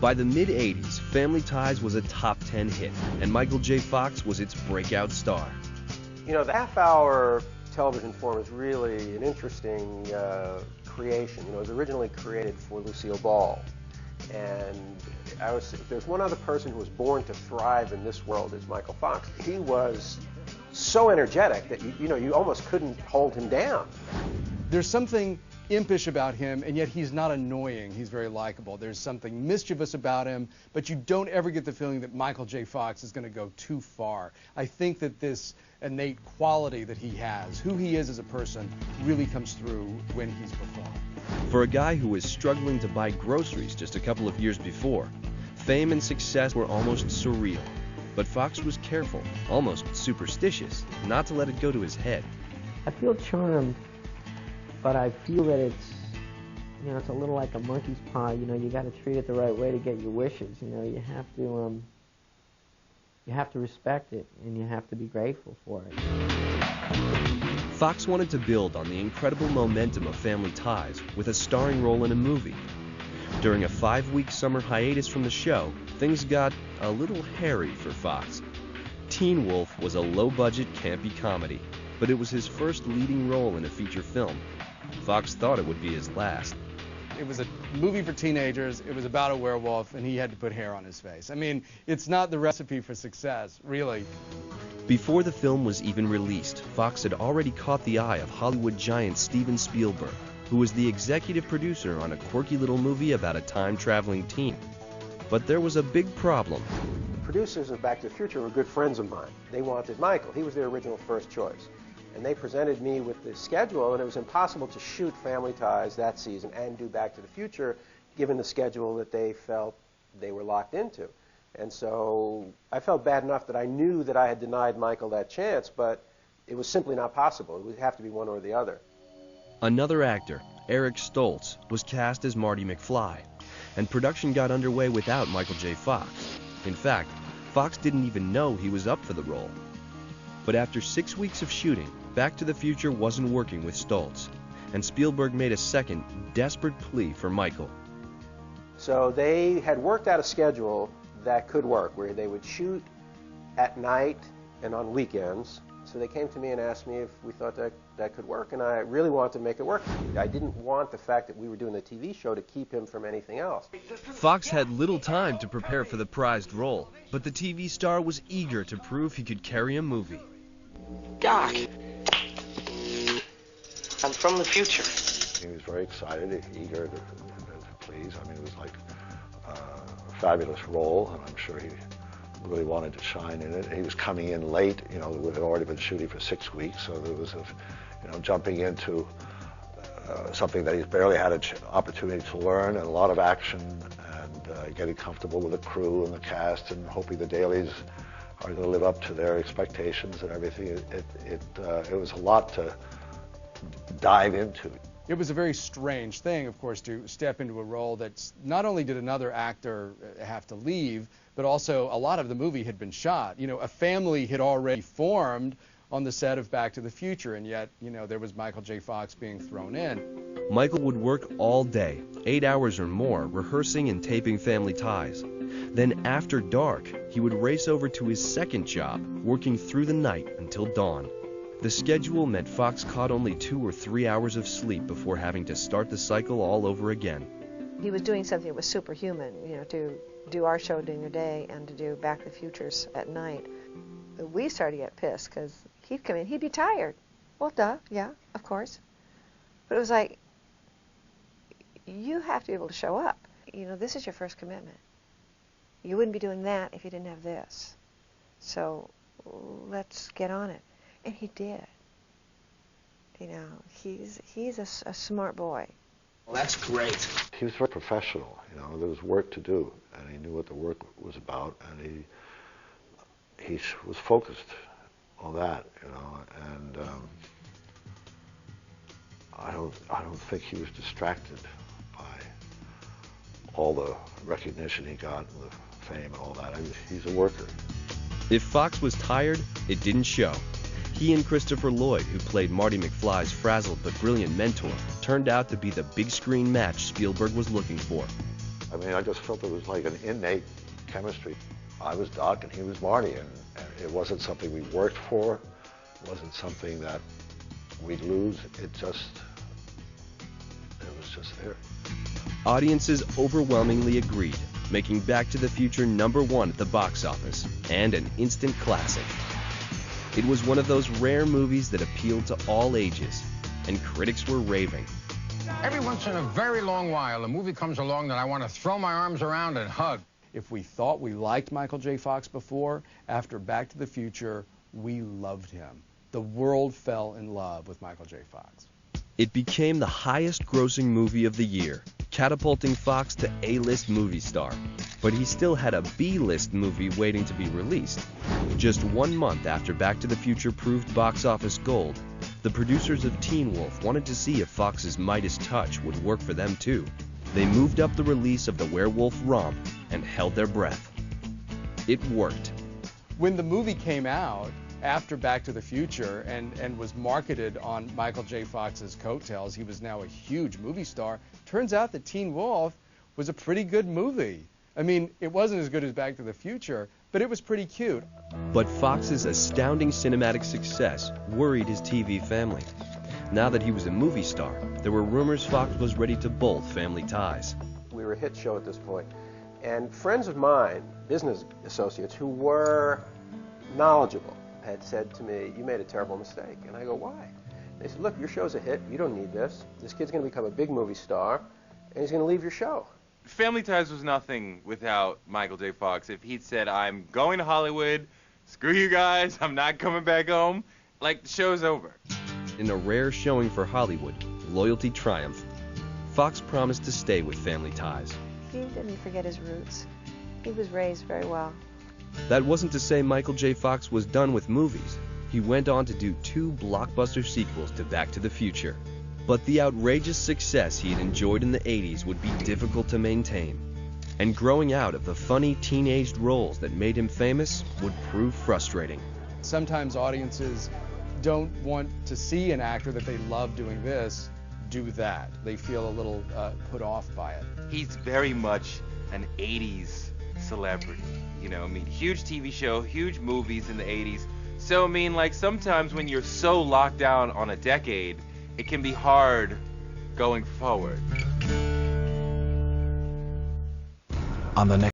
By the mid-'80s, Family Ties was a top 10 hit, and Michael J. Fox was its breakout star. You know, the half-hour television form is really an interesting creation. You know, it was originally created for Lucille Ball. And if there's one other person who was born to thrive in this world, is Michael Fox. He was so energetic that you almost couldn't hold him down. There's something impish about him, and yet he's not annoying. He's very likable. There's something mischievous about him, but you don't ever get the feeling that Michael J. Fox is going to go too far. I think that this innate quality that he has, who he is as a person, really comes through when he's performing. For a guy who was struggling to buy groceries just a couple of years before, fame and success were almost surreal. But Fox was careful, almost superstitious, not to let it go to his head. I feel charmed, but I feel that it's a little like a monkey's paw. You know, you got to treat it the right way to get your wishes. You know, you have to respect it, and you have to be grateful for it. Fox wanted to build on the incredible momentum of Family Ties with a starring role in a movie. During a 5-week summer hiatus from the show, things got a little hairy for Fox. Teen Wolf was a low-budget, campy comedy, but it was his first leading role in a feature film. Fox thought it would be his last. It was a movie for teenagers, it was about a werewolf, and he had to put hair on his face. I mean, it's not the recipe for success, really. Before the film was even released, Fox had already caught the eye of Hollywood giant Steven Spielberg, who was the executive producer on a quirky little movie about a time-traveling teen. But there was a big problem. The producers of Back to the Future were good friends of mine. They wanted Michael. He was their original first choice. And they presented me with the schedule, and it was impossible to shoot Family Ties that season and do Back to the Future, given the schedule that they felt they were locked into. And so I felt bad enough that I knew that I had denied Michael that chance, but it was simply not possible. It would have to be one or the other. Another actor, Eric Stoltz, was cast as Marty McFly, and production got underway without Michael J. Fox. In fact, Fox didn't even know he was up for the role. But after 6 weeks of shooting, Back to the Future wasn't working with Stoltz, and Spielberg made a second, desperate plea for Michael. So they had worked out a schedule that could work, where they would shoot at night and on weekends. So they came to me and asked me if we thought that could work, and I really wanted to make it work. I didn't want the fact that we were doing the TV show to keep him from anything else. Fox had little time to prepare for the prized role, but the TV star was eager to prove he could carry a movie. Doc, I'm from the future. He was very excited, eager to please. I mean, it was like a fabulous role, and I'm sure he really wanted to shine in it. He was coming in late, you know, we had already been shooting for 6 weeks, so there was, jumping into something that he's barely had an opportunity to learn, and a lot of action, and getting comfortable with the crew and the cast, and hoping the dailies are going to live up to their expectations and everything. It was a lot to dive into. It was a very strange thing, of course, to step into a role that's not only did another actor have to leave, but also a lot of the movie had been shot. You know, a family had already formed on the set of Back to the Future, and yet, there was Michael J. Fox being thrown in. Michael would work all day, 8 hours or more, rehearsing and taping Family Ties. Then after dark, he would race over to his second job, working through the night until dawn. The schedule meant Fox caught only 2 or 3 hours of sleep before having to start the cycle all over again. He was doing something that was superhuman, to do our show during the day and to do Back to the Futures at night. We started to get pissed because he'd come in, he'd be tired. Well, duh, yeah, of course. But it was like, you have to be able to show up. This is your first commitment. You wouldn't be doing that if you didn't have this. So let's get on it. And he did. He's a smart boy. Well, that's great. He was very professional. There was work to do, and he knew what the work was about, and he was focused on that, and I don't think he was distracted by all the recognition he got and the fame and all that. He's a worker. If Fox was tired, it didn't show. He and Christopher Lloyd, who played Marty McFly's frazzled but brilliant mentor, turned out to be the big screen match Spielberg was looking for. I mean, I just felt it was like an innate chemistry. I was Doc and he was Marty, and it wasn't something we worked for. It wasn't something that we'd lose. It was just there. Audiences overwhelmingly agreed, making Back to the Future #1 at the box office and an instant classic. It was one of those rare movies that appealed to all ages, and critics were raving. Every once in a very long while, a movie comes along that I want to throw my arms around and hug. If we thought we liked Michael J. Fox before, after Back to the Future, we loved him. The world fell in love with Michael J. Fox. It became the highest-grossing movie of the year, catapulting Fox to A-list movie star. But he still had a B-list movie waiting to be released. Just 1 month after Back to the Future proved box office gold, the producers of Teen Wolf wanted to see if Fox's Midas touch would work for them too. They moved up the release of the werewolf romp and held their breath. It worked. When the movie came out after Back to the Future and was marketed on Michael J. Fox's coattails, he was now a huge movie star. Turns out that Teen Wolf was a pretty good movie. I mean, it wasn't as good as Back to the Future, but it was pretty cute. But Fox's astounding cinematic success worried his TV family. Now that he was a movie star, there were rumors Fox was ready to bolt family ties. We were a hit show at this point, and friends of mine, business associates who were knowledgeable, had said to me, "You made a terrible mistake." And I go, "Why?" They said, "Look, your show's a hit. You don't need this. This kid's going to become a big movie star, and he's going to leave your show." Family Ties was nothing without Michael J. Fox. If he'd said, "I'm going to Hollywood, screw you guys, I'm not coming back home," like, the show's over. In a rare showing for Hollywood, loyalty triumphed. Fox promised to stay with Family Ties. He didn't forget his roots. He was raised very well. That wasn't to say Michael J. Fox was done with movies. He went on to do 2 blockbuster sequels to Back to the Future. But the outrageous success he had enjoyed in the 80s would be difficult to maintain. And growing out of the funny teenaged roles that made him famous would prove frustrating. Sometimes audiences don't want to see an actor that they love doing this do that. They feel a little put off by it. He's very much an 80s celebrity. You know, I mean, huge TV show, huge movies in the 80s. So, I mean, like, sometimes when you're so locked down on a decade, it can be hard going forward. On the next